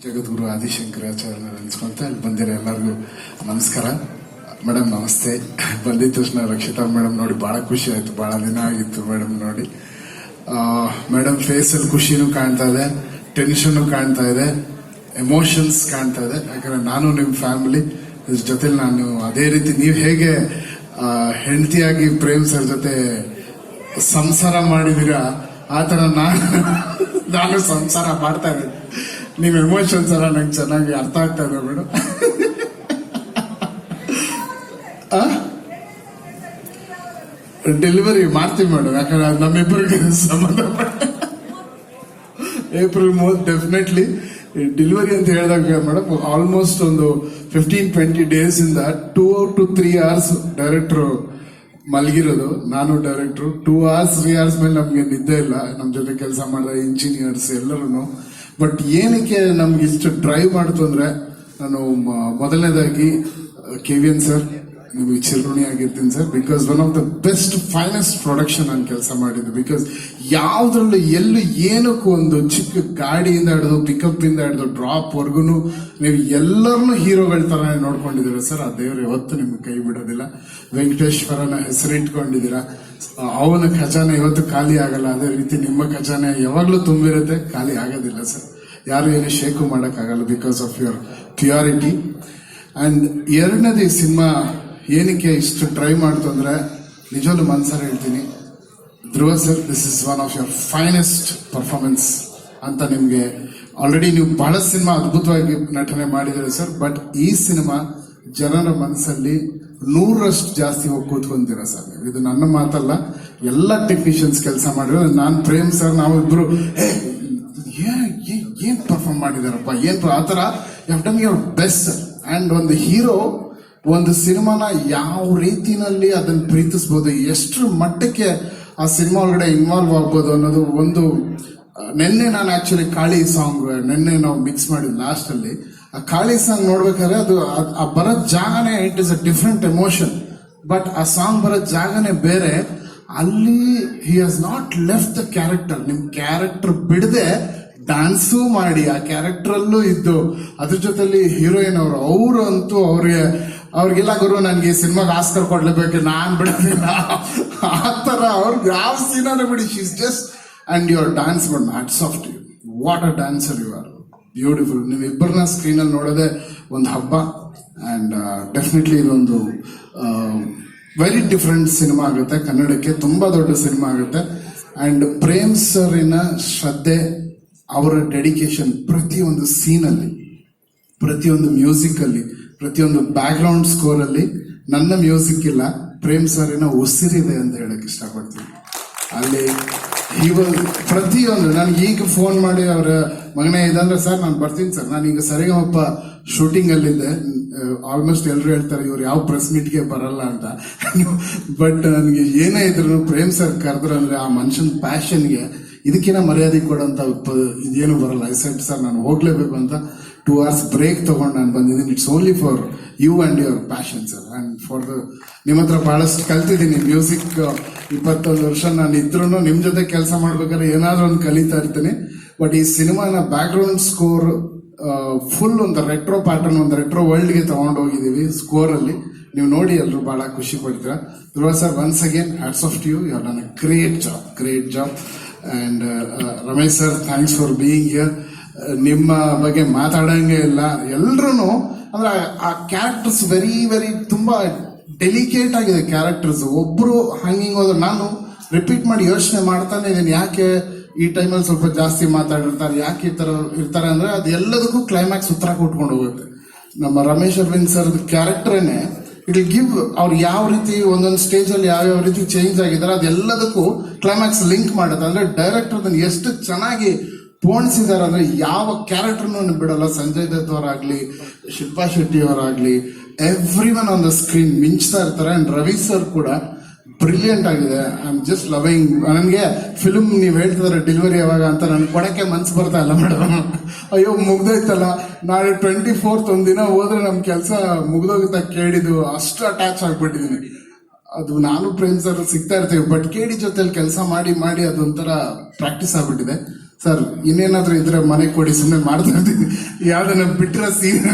ಜಗದ್ಗುರು ಆದಿಶಂಕರಾಚಾರ್ಯ ಅನ್ಸ್ಕೊಂತ ಇಲ್ಲಿ ಬಂದಿರೋ ಎಲ್ಲರಿಗೂ ನಮಸ್ಕಾರ. ಮೇಡಮ್ ನಮಸ್ತೆ. ಬಂದಿದ ತಕ್ಷಣ ರಕ್ಷಿತಾ ಮೇಡಮ್ ನೋಡಿ ಬಹಳ ಖುಷಿ ಆಯ್ತು. ಬಹಳ ದಿನ ಆಗಿತ್ತು ಮೇಡಮ್ ನೋಡಿ. ಮೇಡಮ್ ಫೇಸ್ ಅಲ್ಲಿ ಖುಷಿನೂ ಕಾಣ್ತಾ ಇದೆ, ಟೆನ್ಷನ್ ಕಾಣ್ತಾ ಇದೆ, ಎಮೋಷನ್ಸ್ ಕಾಣ್ತಾ ಇದೆ. ಯಾಕಂದ್ರೆ ನಾನು ನಿಮ್ಮ ಫ್ಯಾಮಿಲಿ ಜೊತೆಲಿ ನಾನು ಅದೇ ರೀತಿ ನೀವು ಹೇಗೆ ಹೆಂಡತಿಯಾಗಿ ಪ್ರೇಮ್ ಸರ್ ಜೊತೆ ಸಂಸಾರ ಮಾಡಿದೀರಾ ಆ ತರ ನಾನು ಸಂಸಾರ ಮಾಡ್ತಾ ಇದ್ದೀನಿ. ನಿಮ್ ಎಮೋಷನ್ಸ್ ಎಲ್ಲ ನಂಗೆ ಚೆನ್ನಾಗಿ ಅರ್ಥ ಆಗ್ತಾ ಇದೆ ಮೇಡಮ್. ಡೆಲಿವರಿ ಮಾಡ್ತೀವಿ ಮೇಡಮ್, ಯಾಕಂದ್ರೆ ನಮ್ಮಿಬ್ಬರಿಗೆ ಸಂಬಂಧಪಟ್ಟ ಏಪ್ರಿಲ್ 3 ಡೆಫಿನೆಟ್ಲಿ ಡೆಲಿವರಿ ಅಂತ ಹೇಳಿದಾಗ ಮೇಡಮ್ ಆಲ್ಮೋಸ್ಟ್ ಒಂದು 15-20 ಡೇಸ್ ಇಂದ 2 to 3 hours ಡೈರೆಕ್ಟರ್ ಮಲಗಿರೋದು. ನಾನು ಡೈರೆಕ್ಟರ್ 2 hours 3 hours ಮೇಲೆ ನಮ್ಗೆ ನಿದ್ದೆ ಇಲ್ಲ. ನಮ್ ಜೊತೆ ಕೆಲಸ ಮಾಡಿದ ಇಂಜಿನಿಯರ್ಸ್ ಎಲ್ಲರೂ. ಬಟ್ ಏನಕ್ಕೆ ನಮ್ಗೆ ಇಷ್ಟು ಡ್ರೈವ್ ಮಾಡ್ತು ಅಂದ್ರೆ, ನಾನು ಮೊದಲನೇದಾಗಿ KVN ಸರ್ ನಿಮಗೆ ಚಿರುಣಿ ಆಗಿರ್ತೀನಿ sir. Because one of the best finest production ನಾನು ಕೆಲಸ ಮಾಡಿದ್ದು. ಬಿಕಾಸ್ ಯಾವ್ದ್ರಲ್ಲೂ ಎಲ್ಲೂ ಏನಕ್ಕೂ ಒಂದು ಚಿಕ್ಕ ಗಾಡಿಯಿಂದ ಹಿಡಿದು ಪಿಕಪ್ ಇಂದ ಹಿಡಿದು ಡ್ರಾಪ್ ವರ್ಗು ನೀವು ಎಲ್ಲರನ್ನೂ ಹೀರೋಗಳ ತರ ನೋಡ್ಕೊಂಡಿದ್ದೀರಾ ಸರ್. ಆ ದೇವ್ರು ಯಾವತ್ತು ನಿಮ್ಗೆ ಕೈ ಬಿಡೋದಿಲ್ಲ. ವೆಂಕಟೇಶ್ವರನ ಹೆಸರಿಟ್ಕೊಂಡಿದ್ದೀರಾ. ಅವನ ಖಜಾನೆ ಇವತ್ತು ಖಾಲಿ ಆಗಲ್ಲ. ಅದೇ ರೀತಿ ನಿಮ್ಮ ಖಜಾನೆ ಯಾವಾಗ್ಲೂ ತುಂಬಿರುತ್ತೆ, ಖಾಲಿ ಆಗೋದಿಲ್ಲ ಸರ್. ಯಾರು ಏನು ಶೇಕು ಮಾಡಕ್ಕಾಗಲ್ಲ because of your purity. And ಎರಡನೇದು ಈ ಸಿನಿಮಾ ಏನಕ್ಕೆ ಇಷ್ಟು ಟ್ರೈ ಮಾಡ್ತು ಅಂದ್ರೆ, ನಿಜವಾಗ್ಲೂ ಮನ್ಸಾರ ಹೇಳ್ತೀನಿ, Dhruva sir this is one of your finest performance ಅಂತ. ನಿಮ್ಗೆ ಆಲ್ರೆಡಿ ನೀವು ಬಹಳ ಸಿನಿಮಾ ಅದ್ಭುತವಾಗಿ ನಟನೆ ಮಾಡಿದ್ದೀರಿ ಸರ್. ಬಟ್ ಈ ಸಿನಿಮಾ ಜನರ ಮನಸ್ಸಲ್ಲಿ 100ರಷ್ಟು ಜಾಸ್ತಿ ಹೋಗಿ ಕೂತ್ಕೊಂತೀರ ಸರ್ ನೀವು. ಇದು ನನ್ನ ಮಾತಲ್ಲ, ಎಲ್ಲ ಟೆಕ್ನಿಷಿಯನ್ಸ್ ಕೆಲಸ ಮಾಡಿರೋ. ನಾನು ಪ್ರೇಮ್ ಸರ್ ನಾವಿಬ್ರು ಏನ್ ಪರ್ಫಾರ್ಮ್ ಮಾಡಿದಾರಪ್ಪ, ಏನ್ ಆತರ ಡನ್ ಯುವರ್ ಬೆಸ್ಟ್. ಅಂಡ್ ಒಂದು ಹೀರೋ ಒಂದು ಸಿನಿಮಾನ ಯಾವ ರೀತಿನಲ್ಲಿ ಅದನ್ನ ಪ್ರೀತಿಸಬಹುದು, ಎಷ್ಟರ ಮಟ್ಟಕ್ಕೆ ಆ ಸಿನಿಮಾ ಒಳಗಡೆ ಇನ್ವಾಲ್ವ್ ಆಗ್ಬೋದು ಅನ್ನೋದು ಒಂದು. ನಿನ್ನೆ ನಾನು ಆಕ್ಚುಲಿ ಕಾಳಿ ಸಾಂಗ್ ನಿನ್ನೆ ನಾವು ಮಿಕ್ಸ್ ಮಾಡಿದ್ ಲಾಸ್ಟ್ ಅಲ್ಲಿ. ಆ ಕಾಳಿ ಸಾಂಗ್ ನೋಡ್ಬೇಕಾದ್ರೆ ಅದು ಆ ಬರೋ ಜಾಗನೇ it is a different emotion. But ಆ ಸಾಂಗ್ ಬರೋ ಜಾಗನೇ ಬೇರೆ. ಅಲ್ಲಿ he has not left the character. ನಿಮ್ ಕ್ಯಾರೆಕ್ಟರ್ ಬಿಡದೆ ಡ್ಯಾನ್ಸು ಮಾಡಿ ಆ ಕ್ಯಾರೆಕ್ಟರ್ ಅಲ್ಲೂ ಇದ್ದು, ಅದ್ರ ಜೊತೆಲಿ ಹೀರೋಯಿನ್ ಅವರು ಅಂತೂ ಅವ್ರಿಗೆಲ್ಲ ಗುರು ನನ್ಗೆ ಈ ಸಿನಿಮಾಗೆ ಆಸ್ಕರ್ ಕೊಡ್ಲೇಬೇಕು, ನಾನ್ ಬಿಡೋದಿಲ್ಲ ಆ ತರ. ಅವ್ರಿಗೆ ಯಾವ ಸೀನಾನು ಬಿಡಿ, she's just and your dance but hats off to you. What a dancer you are, beautiful. ನೀವು ಇಬ್ಬರನ್ನ ಸ್ಕ್ರೀನ್ ಅಲ್ಲಿ ನೋಡೋದೇ ಒಂದು ಹಬ್ಬ. ಅಂಡ್ ಡೆಫಿನೆಟ್ಲಿ ಇದೊಂದು ವೆರಿ ಡಿಫರೆಂಟ್ ಸಿನಿಮಾ ಆಗುತ್ತೆ. ಕನ್ನಡಕ್ಕೆ ತುಂಬಾ ದೊಡ್ಡ ಸಿನಿಮಾ ಆಗುತ್ತೆ. ಅಂಡ್ ಪ್ರೇಮ್ ಸರಿನ ಶ್ರದ್ಧೆ, ಅವರ ಡೆಡಿಕೇಶನ್ ಪ್ರತಿಯೊಂದು ಸೀನಲ್ಲಿ, ಪ್ರತಿಯೊಂದು ಮ್ಯೂಸಿಕ್ ಅಲ್ಲಿ, ಪ್ರತಿಯೊಂದು ಬ್ಯಾಕ್ ಗ್ರೌಂಡ್ ಸ್ಕೋರ್ ಅಲ್ಲಿ ನನ್ನ ಮ್ಯೂಸಿಕ್ ಇಲ್ಲ, ಪ್ರೇಮ್ ಸರಿನ ಉಸಿರಿದೆ ಅಂತ ಹೇಳಕ್ ಇಷ್ಟಪಡ್ತೀನಿ. ಅಲ್ಲಿ ಪ್ರತಿಯೊಂದು ನನಗೆ ಈಗ ಫೋನ್ ಮಾಡಿ ಅವ್ರ ಮಗನೇ ಇದಂದ್ರೆ ಸರ್ ನಾನು ಬರ್ತೀನಿ ಸರ್, ನಾನೀಗ ಸರಿಗಮಪ್ಪ ಶೂಟಿಂಗ್ ಅಲ್ಲಿದ್ದೆ. ಆಲ್ಮೋಸ್ಟ್ ಎಲ್ಲರೂ ಹೇಳ್ತಾರೆ ಇವ್ರು ಯಾವ ಪ್ರೆಸ್ ಮೀಟ್ಗೆ ಬರಲ್ಲ ಅಂತ. ಬಟ್ ನನಗೆ ಏನೇ ಇದ್ರು ಪ್ರೇಮ್ ಸರ್ ಕರೆದ್ರಂದ್ರೆ ಆ ಮನುಷ್ಯನ ಪ್ಯಾಷನ್ಗೆ ಇದಕ್ಕಿಂತ ಮರ್ಯಾದೆ ಕೊಡೋಂತ ಇದೇನು ಬರಲ್ಲ. ಐ ಸೆಟ್ ಸರ್ ನಾನು ಹೋಗ್ಲೇಬೇಕು ಅಂತ 2 hours ಬ್ರೇಕ್ ತಗೊಂಡು ನಾನು ಬಂದಿದ್ದೀನಿ. It's only for you and your passion sir. And for ನಿಮ್ಮ ಹತ್ರ ಬಹಳಷ್ಟು ಕಲ್ತಿದ್ದೀನಿ. ಮ್ಯೂಸಿಕ್ 21 ವರ್ಷ ನಾನು ಇದ್ರೂ ನಿಮ್ ಜೊತೆ ಕೆಲಸ ಮಾಡ್ಬೇಕಾದ್ರೆ ಏನಾದ್ರೂ ಒಂದು ಕಲಿತಾ ಇರ್ತೀನಿ. ಬಟ್ ಈ ಸಿನಿಮಾನ ಬ್ಯಾಕ್ ಗ್ರೌಂಡ್ ಸ್ಕೋರ್ ಫುಲ್ ಒಂದು ರೆಟ್ರೋ ಪ್ಯಾಟರ್ನ್, ಒಂದು ರೆಟ್ರೋ ವರ್ಲ್ಡ್ಗೆ ತಗೊಂಡು ಹೋಗಿದ್ದೀವಿ ಸ್ಕೋರ್ ಅಲ್ಲಿ. ನೀವು ನೋಡಿ ಎಲ್ಲರೂ ಬಹಳ ಖುಷಿ ಪಡ್ತೀರಾ. Dhruva sir once again hats off to you. You have done a great job. And Ramesh sir thanks for being here. ನಿಮ್ಮ ಬಗ್ಗೆ ಮಾತಾಡಂಗೆ ಇಲ್ಲ. ಎಲ್ರು ಅಂದ್ರೆ ಆ ಕ್ಯಾರೆಕ್ಟರ್ಸ್ ವೆರಿ ತುಂಬಾ ಡೆಲಿಕೇಟ್ ಆಗಿದೆ ಕ್ಯಾರೆಕ್ಟರ್ಸ್. ಒಬ್ರು ಹಂಗಿಂಗ್ ಹೋದ್ರೆ ನಾನು ರಿಪೀಟ್ ಮಾಡಿ ಯೋಚನೆ ಮಾಡ್ತಾನೆ ಇದೀನಿ, ಯಾಕೆ ಈ ಟೈಮಲ್ಲಿ ಸ್ವಲ್ಪ ಜಾಸ್ತಿ ಮಾತಾಡಿರ್ತಾರೆ, ಯಾಕೆ ಈ ತರ ಇರ್ತಾರೆ ಅಂದ್ರೆ ಅದು ಎಲ್ಲದಕ್ಕೂ ಕ್ಲೈಮ್ಯಾಕ್ಸ್ ಉತ್ತರ ಕೊಟ್ಕೊಂಡು ಹೋಗುತ್ತೆ. ನಮ್ಮ ರಮೇಶ್ ಅರವಿಂದ್ ಸರ್ ಕ್ಯಾರೆಕ್ಟರ್ನೇ ಇಟ್ ವಿಲ್ ಗಿವ್ ಅವ್ರು ಯಾವ ರೀತಿ ಒಂದೊಂದು ಸ್ಟೇಜ್ ಅಲ್ಲಿ ಯಾವ ರೀತಿ ಚೇಂಜ್ ಆಗಿದ್ದಾರೆ ಅದೆಲ್ಲದಕ್ಕೂ ಕ್ಲೈಮ್ಯಾಕ್ಸ್ ಲಿಂಕ್ ಮಾಡುತ್ತೆ. ಅಂದ್ರೆ ಡೈರೆಕ್ಟರ್ ಅದನ್ನ ಎಷ್ಟು ಚೆನ್ನಾಗಿ ಪೋಣಿಸಿದಾರೆ ಅಂದ್ರೆ ಯಾವ ಕ್ಯಾರೆಕ್ಟರ್ನು ಬಿಡಲ್ಲ. ಸಂಜಯ್ ದತ್ ಅವರಾಗ್ಲಿ, ಶಿಲ್ಪಾ ಶೆಟ್ಟಿ ಅವರಾಗ್ಲಿ, everyone on the screen ಮಿಂಚ್ತಾ ಇರ್ತಾರೆ. ಅಂಡ್ ರವಿ ಸರ್ ಕೂಡ ಬ್ರಿಲಿಯಂಟ್ ಆಗಿದೆ. I am just loving. ನನಗೆ ಫಿಲ್ಮ್ ನೀವು ಹೇಳ್ತಿದ್ರೆ ಡೆಲಿವರಿ ಯಾವಾಗ ಅಂತ ನನ್ಗೆ ಕೊಡಕ್ಕೆ ಮನ್ಸು ಬರ್ತಾ ಇಲ್ಲ ಮೇಡಮ್. ಅಯ್ಯೋ ಮುಗ್ದೋಯ್ತಲ್ಲ, ನಾಳೆ 24th ಒಂದಿನ ಹೋದ್ರೆ ನಮ್ ಕೆಲಸ ಮುಗ್ದೋಗುತ್ತಾ ಕೇಳಿದ್ದು ಅಷ್ಟು ಅಟ್ಯಾಚ್ ಆಗ್ಬಿಟ್ಟಿದೀನಿ. ಅದು ನಾನು ಪ್ರೇಮ್ ಸರ್ ಸಿಗ್ತಾ ಇರ್ತೀವಿ, ಬಟ್ ಕೇಡಿ ಜೊತೆಲಿ ಕೆಲಸ ಮಾಡಿ ಅದೊಂಥರ ಪ್ರಾಕ್ಟೀಸ್ ಆಗ್ಬಿಟ್ಟಿದೆ. ಸರ್ ಇನ್ನೇನಾದ್ರೂ ಇದ್ರೆ ಮನೆ ಕೊಡಿ, ಸುಮ್ಮನೆ ಮಾಡ್ತಾ ಇದ್ದೀನಿ. ಯಾವ್ದನ್ನ ಬಿಟ್ರೆ ಸೀನ್